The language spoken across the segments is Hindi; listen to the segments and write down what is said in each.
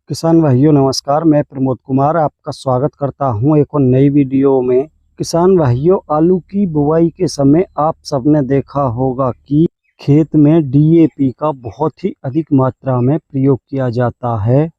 किसान भाइयों नमस्कार। मैं प्रमोद कुमार आपका स्वागत करता हूं एक और नई वीडियो में। किसान भाइयों, आलू की बुवाई के समय आप सबने देखा होगा कि खेत में डीएपी का बहुत ही अधिक मात्रा में प्रयोग किया जाता है।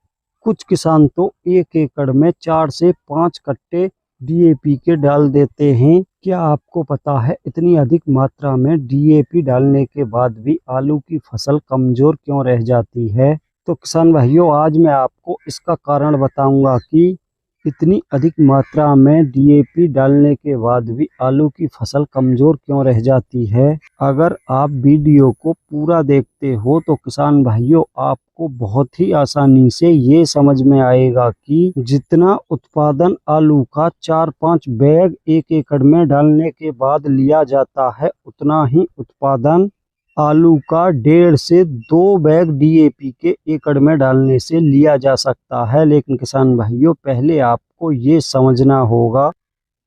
कुछ किसान तो 1 एकड़ में 4 से 5 कट्टे डीएपी के डाल देते हैं। क्या आपको पता है इतनी अधिक मात्रा में डीएपी डालने के बाद भी आलू की फसल कमजोर क्यों रह जाती है? तो किसान भाइयों, आज मैं आपको इसका कारण बताऊंगा कि इतनी अधिक मात्रा में डीएपी डालने के बाद भी आलू की फसल कमजोर क्यों रह जाती है। अगर आप वीडियो को पूरा देखते हो तो किसान भाइयों, आपको बहुत ही आसानी से ये समझ में आएगा कि जितना उत्पादन आलू का 4-5 बैग 1 एकड़ में डालने के बाद लिया जाता है, उतना ही उत्पादन आलू का 1.5 से 2 बैग डीएपी के एकड़ में डालने से लिया जा सकता है। लेकिन किसान भाइयों, पहले आपको ये समझना होगा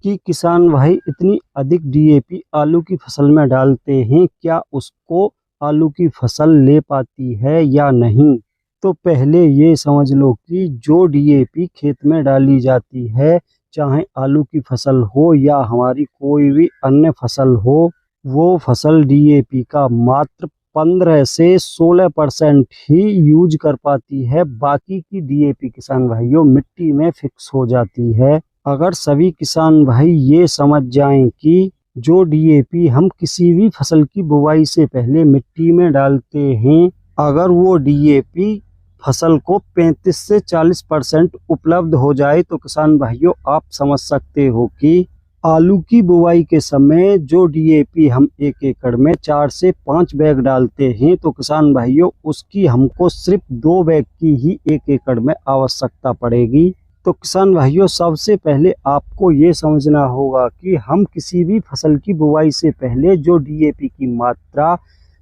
कि किसान भाई इतनी अधिक डीएपी आलू की फसल में डालते हैं, क्या उसको आलू की फसल ले पाती है या नहीं। तो पहले ये समझ लो कि जो डीएपी खेत में डाली जाती है, चाहे आलू की फसल हो या हमारी कोई भी अन्य फसल हो, वो फसल डीएपी का मात्र 15 से 16% ही यूज कर पाती है। बाकी की डीएपी किसान भाइयों मिट्टी में फिक्स हो जाती है। अगर सभी किसान भाई ये समझ जाएं कि जो डीएपी हम किसी भी फसल की बुवाई से पहले मिट्टी में डालते हैं, अगर वो डीएपी फसल को 35 से 40% उपलब्ध हो जाए तो किसान भाइयों आप समझ सकते हो कि आलू की बुवाई के समय जो डीएपी हम 1 एकड़ में 4 से 5 बैग डालते हैं, तो किसान भाइयों उसकी हमको सिर्फ 2 बैग की ही 1 एकड़ में आवश्यकता पड़ेगी। तो किसान भाइयों, सबसे पहले आपको ये समझना होगा कि हम किसी भी फसल की बुवाई से पहले जो डीएपी की मात्रा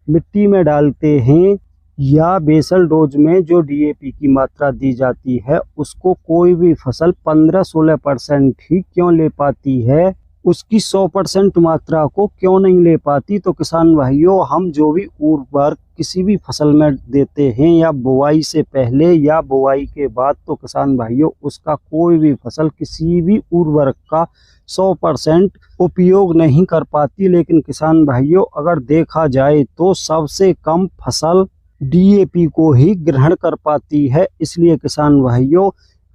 मिट्टी में डालते हैं या बेसल डोज में जो डीएपी की मात्रा दी जाती है, उसको कोई भी फसल 15-16% ही क्यों ले पाती है, उसकी 100% मात्रा को क्यों नहीं ले पाती। तो किसान भाइयों, हम जो भी उर्वरक किसी भी फसल में देते हैं या बुआई से पहले या बुआई के बाद, तो किसान भाइयों उसका कोई भी फसल किसी भी उर्वरक का 100% उपयोग नहीं कर पाती। लेकिन किसान भाइयों, अगर देखा जाए तो सबसे कम फसल डीएपी को ही ग्रहण कर पाती है। इसलिए किसान भाइयों,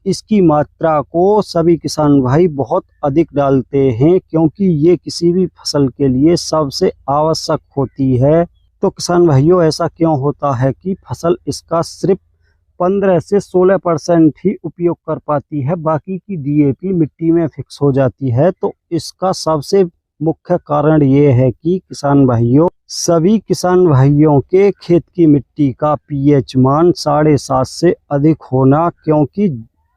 इसकी मात्रा को सभी किसान भाई बहुत अधिक डालते हैं, क्योंकि ये किसी भी फसल के लिए सबसे आवश्यक होती है। तो किसान भाइयों, ऐसा क्यों होता है कि फसल इसका सिर्फ 15 से 16% ही उपयोग कर पाती है, बाकी की डीएपी मिट्टी में फिक्स हो जाती है। तो इसका सबसे मुख्य कारण ये है कि किसान भाइयों, सभी किसान भाइयों के खेत की मिट्टी का पीएच मान 7.5 से अधिक होना, क्योंकि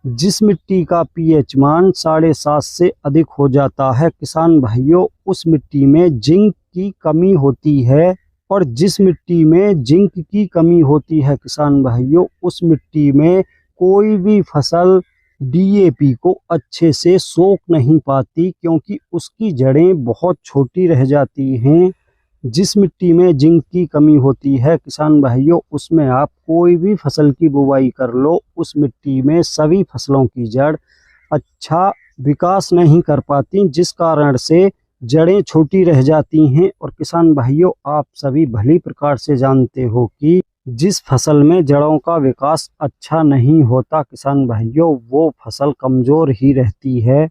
जिस मिट्टी का पीएच मान 7.5 से अधिक हो जाता है, किसान भाइयों उस मिट्टी में जिंक की कमी होती है। और जिस मिट्टी में जिंक की कमी होती है किसान भाइयों, उस मिट्टी में कोई भी फसल डीएपी को अच्छे से सोख नहीं पाती, क्योंकि उसकी जड़ें बहुत छोटी रह जाती हैं। जिस मिट्टी में जिंक की कमी होती है किसान भाइयों, उसमें आप कोई भी फसल की बुवाई कर लो, उस मिट्टी में सभी फसलों की जड़ अच्छा विकास नहीं कर पाती, जिस कारण से जड़ें छोटी रह जाती हैं। और किसान भाइयों, आप सभी भली प्रकार से जानते हो कि जिस फसल में जड़ों का विकास अच्छा नहीं होता किसान भाइयों, वो फसल कमजोर ही रहती है।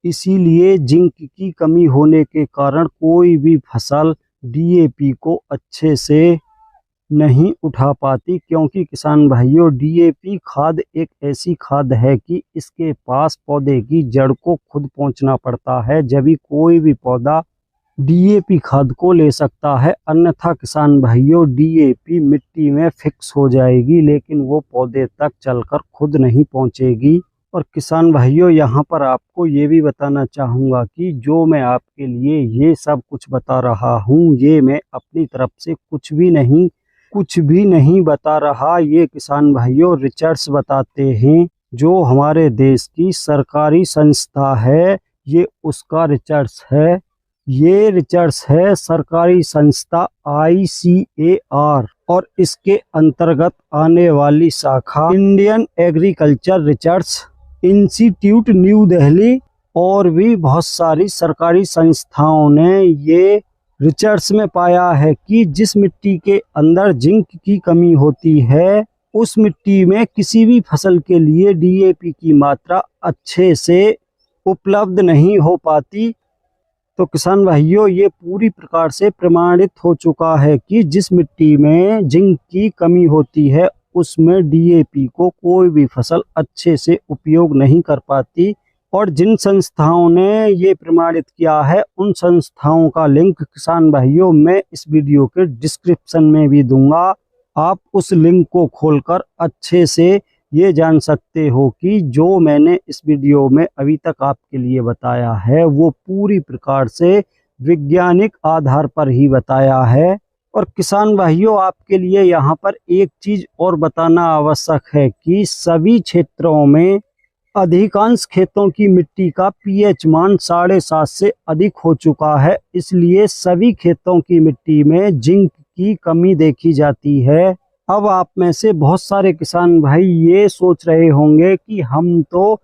इसीलिए जिंक की कमी होने के कारण कोई भी फसल डीएपी को अच्छे से नहीं उठा पाती, क्योंकि किसान भाइयों डीएपी खाद एक ऐसी खाद है कि इसके पास पौधे की जड़ को खुद पहुंचना पड़ता है, जब भी कोई भी पौधा डीएपी खाद को ले सकता है। अन्यथा किसान भाइयों डीएपी मिट्टी में फिक्स हो जाएगी, लेकिन वो पौधे तक चलकर खुद नहीं पहुंचेगी। और किसान भाइयों, यहाँ पर आपको ये भी बताना चाहूँगा कि जो मैं आपके लिए ये सब कुछ बता रहा हूँ, ये मैं अपनी तरफ से कुछ भी नहीं बता रहा। ये किसान भाइयों रिसर्च बताते हैं, जो हमारे देश की सरकारी संस्था है, ये उसका रिसर्च है। ये रिसर्च है सरकारी संस्था ICAR और इसके अंतर्गत आने वाली शाखा Indian agriculture research institute new Delhi और भी बहुत सारी सरकारी संस्थाओं ने ये रिसर्च में पाया है कि जिस मिट्टी के अंदर जिंक की कमी होती है उस मिट्टी में किसी भी फसल के लिए DAP की मात्रा अच्छे से उपलब्ध नहीं हो पाती। तो किसान भाइयों, ये पूरी प्रकार से प्रमाणित हो चुका है कि जिस मिट्टी में जिंक की कमी होती है उसमें DAP को कोई भी फसल अच्छे से उपयोग नहीं कर पाती। और जिन संस्थाओं ने ये प्रमाणित किया है उन संस्थाओं का लिंक किसान भाइयों मैं इस वीडियो के डिस्क्रिप्शन में भी दूंगा। आप उस लिंक को खोलकर अच्छे से ये जान सकते हो कि जो मैंने इस वीडियो में अभी तक आपके लिए बताया है वो पूरी प्रकार से वैज्ञानिक आधार पर ही बताया है। और किसान भाइयों, आपके लिए यहाँ पर एक चीज और बताना आवश्यक है कि सभी क्षेत्रों में अधिकांश खेतों की मिट्टी का pH मान 7.5 से अधिक हो चुका है, इसलिए सभी खेतों की मिट्टी में जिंक की कमी देखी जाती है। अब आप में से बहुत सारे किसान भाई ये सोच रहे होंगे कि हम तो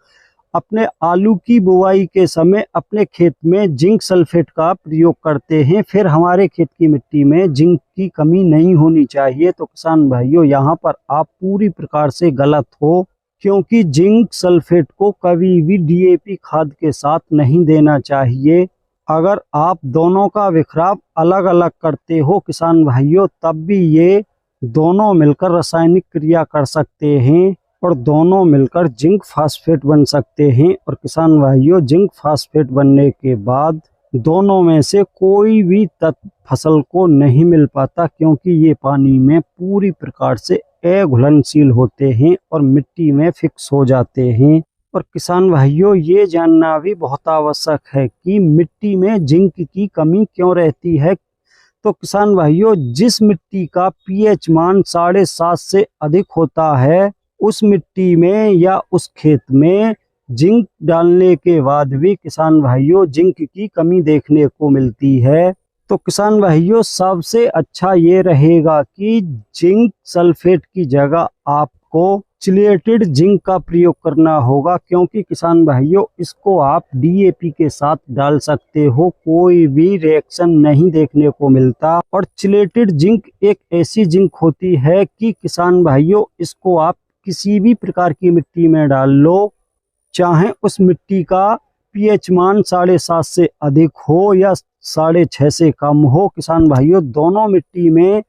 अपने आलू की बुवाई के समय अपने खेत में जिंक सल्फेट का प्रयोग करते हैं, फिर हमारे खेत की मिट्टी में जिंक की कमी नहीं होनी चाहिए। तो किसान भाइयों, यहाँ पर आप पूरी प्रकार से गलत हो, क्योंकि जिंक सल्फेट को कभी भी DAP खाद के साथ नहीं देना चाहिए। अगर आप दोनों का बिखराव अलग अलग करते हो किसान भाइयों, तब भी ये दोनों मिलकर रासायनिक क्रिया कर सकते हैं और दोनों मिलकर जिंक फास्फेट बन सकते हैं। और किसान भाइयों, जिंक फास्फेट बनने के बाद दोनों में से कोई भी तत्व फसल को नहीं मिल पाता, क्योंकि ये पानी में पूरी प्रकार से अघुलनशील होते हैं और मिट्टी में फिक्स हो जाते हैं। और किसान भाइयों, ये जानना भी बहुत आवश्यक है कि मिट्टी में जिंक की कमी क्यों रहती है। तो किसान भाइयों, जिस मिट्टी का pH मान 7.5 से अधिक होता है उस मिट्टी में या उस खेत में जिंक डालने के बाद भी किसान भाइयों जिंक की कमी देखने को मिलती है। तो किसान भाइयों, सबसे अच्छा ये रहेगा कि जिंक सल्फेट की जगह आपको चिलेटेड जिंक का प्रयोग करना होगा, क्योंकि किसान भाइयों इसको आप DAP के साथ डाल सकते हो, कोई भी रिएक्शन नहीं देखने को मिलता। और चिलेटेड जिंक एक ऐसी जिंक होती है कि किसान भाइयों इसको आप किसी भी प्रकार की मिट्टी में डाल लो, चाहे उस मिट्टी का pH मान 7.5 से अधिक हो या 6.5 से कम हो, किसान भाइयों दोनों मिट्टी में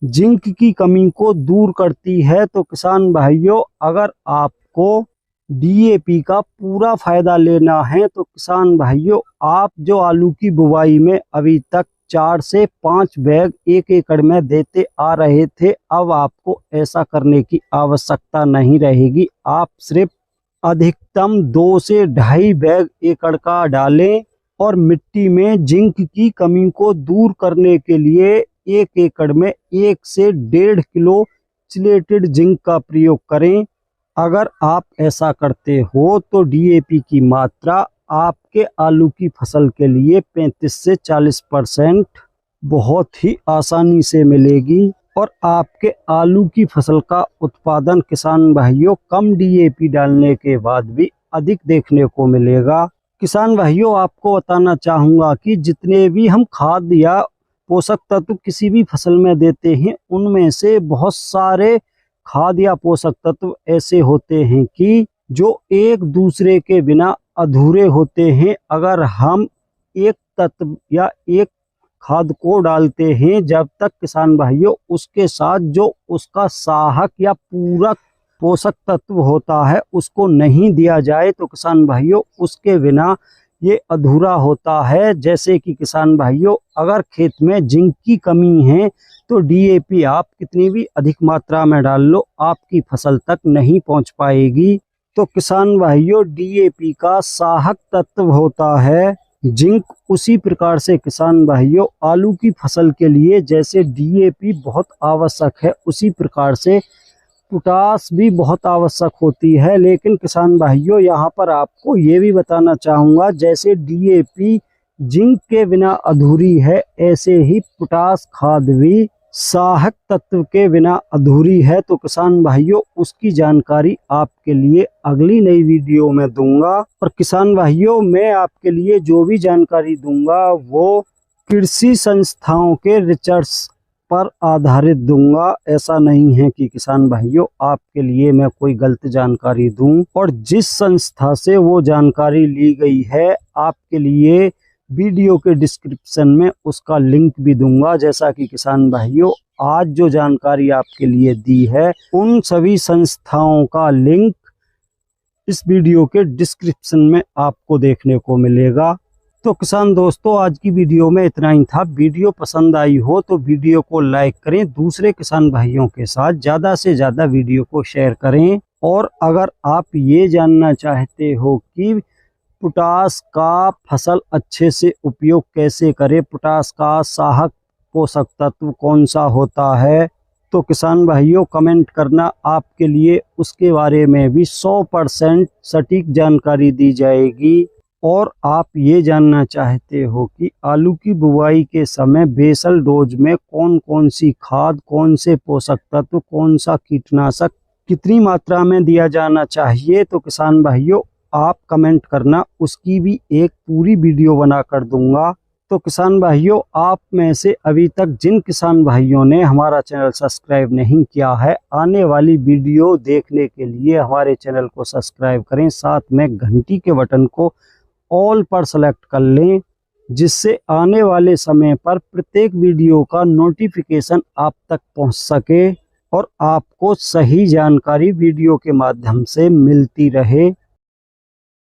जिंक की कमी को दूर करती है। तो किसान भाइयों, अगर आपको DAP का पूरा फायदा लेना है तो किसान भाइयों आप जो आलू की बुवाई में अभी तक 4 से 5 बैग 1 एकड़ में देते आ रहे थे, अब आपको ऐसा करने की आवश्यकता नहीं रहेगी। आप सिर्फ अधिकतम 2 से 2.5 बैग एकड़ का डालें और मिट्टी में जिंक की कमी को दूर करने के लिए 1 एकड़ में 1 से 1.5 किलो चिलेटेड जिंक का प्रयोग करें। अगर आप ऐसा करते हो तो DAP की मात्रा आपके आलू की फसल के लिए 35 से 40% बहुत ही आसानी से मिलेगी और आपके आलू की फसल का उत्पादन किसान भाइयों कम DAP डालने के बाद भी अधिक देखने को मिलेगा। किसान भाइयों, आपको बताना चाहूँगा कि जितने भी हम खाद या पोषक तत्व किसी भी फसल में देते हैं उनमें से बहुत सारे खाद या पोषक तत्व ऐसे होते हैं कि जो एक दूसरे के बिना अधूरे होते हैं। अगर हम एक तत्व या एक खाद को डालते हैं, जब तक किसान भाइयों उसके साथ जो उसका सहायक या पूरक पोषक तत्व होता है उसको नहीं दिया जाए तो किसान भाइयों उसके बिना ये अधूरा होता है। जैसे कि किसान भाइयों, अगर खेत में जिंक की कमी है तो DAP आप कितनी भी अधिक मात्रा में डाल लो, आपकी फसल तक नहीं पहुंच पाएगी। तो किसान भाइयों, DAP का सहायक तत्व होता है जिंक। उसी प्रकार से किसान भाइयों आलू की फसल के लिए जैसे DAP बहुत आवश्यक है, उसी प्रकार से पोटास भी बहुत आवश्यक होती है। लेकिन किसान भाइयों यहाँ पर आपको ये भी बताना चाहूँगा, जैसे DAP जिंक के बिना अधूरी है, ऐसे ही पोटास खाद भी सहायक तत्व के बिना अधूरी है। तो किसान भाइयों, उसकी जानकारी आपके लिए अगली नई वीडियो में दूंगा। और किसान भाइयों, मैं आपके लिए जो भी जानकारी दूंगा वो कृषि संस्थाओं के रिसर्च पर आधारित दूंगा। ऐसा नहीं है कि किसान भाइयों आपके लिए मैं कोई गलत जानकारी दूं। और जिस संस्था से वो जानकारी ली गई है, आपके लिए वीडियो के डिस्क्रिप्शन में उसका लिंक भी दूंगा। जैसा कि किसान भाइयों, आज जो जानकारी आपके लिए दी है, उन सभी संस्थाओं का लिंक इस वीडियो के डिस्क्रिप्शन में आपको देखने को मिलेगा। तो किसान दोस्तों, आज की वीडियो में इतना ही था। वीडियो पसंद आई हो तो वीडियो को लाइक करें, दूसरे किसान भाइयों के साथ ज़्यादा से ज़्यादा वीडियो को शेयर करें। और अगर आप ये जानना चाहते हो कि पोटास का फसल अच्छे से उपयोग कैसे करें, पोटास का सहायक पोषक तत्व कौन सा होता है, तो किसान भाइयों कमेंट करना, आपके लिए उसके बारे में भी 100% सटीक जानकारी दी जाएगी। और आप ये जानना चाहते हो कि आलू की बुवाई के समय बेसल डोज में कौन कौन सी खाद, कौन से पोषक तत्व, कौन सा कीटनाशक कितनी मात्रा में दिया जाना चाहिए, तो किसान भाइयों आप कमेंट करना, उसकी भी एक पूरी वीडियो बना कर दूंगा। तो किसान भाइयों, आप में से अभी तक जिन किसान भाइयों ने हमारा चैनल सब्सक्राइब नहीं किया है, आने वाली वीडियो देखने के लिए हमारे चैनल को सब्सक्राइब करें, साथ में घंटी के बटन को ऑल पर सेलेक्ट कर लें, जिससे आने वाले समय पर प्रत्येक वीडियो का नोटिफिकेशन आप तक पहुंच सके और आपको सही जानकारी वीडियो के माध्यम से मिलती रहे।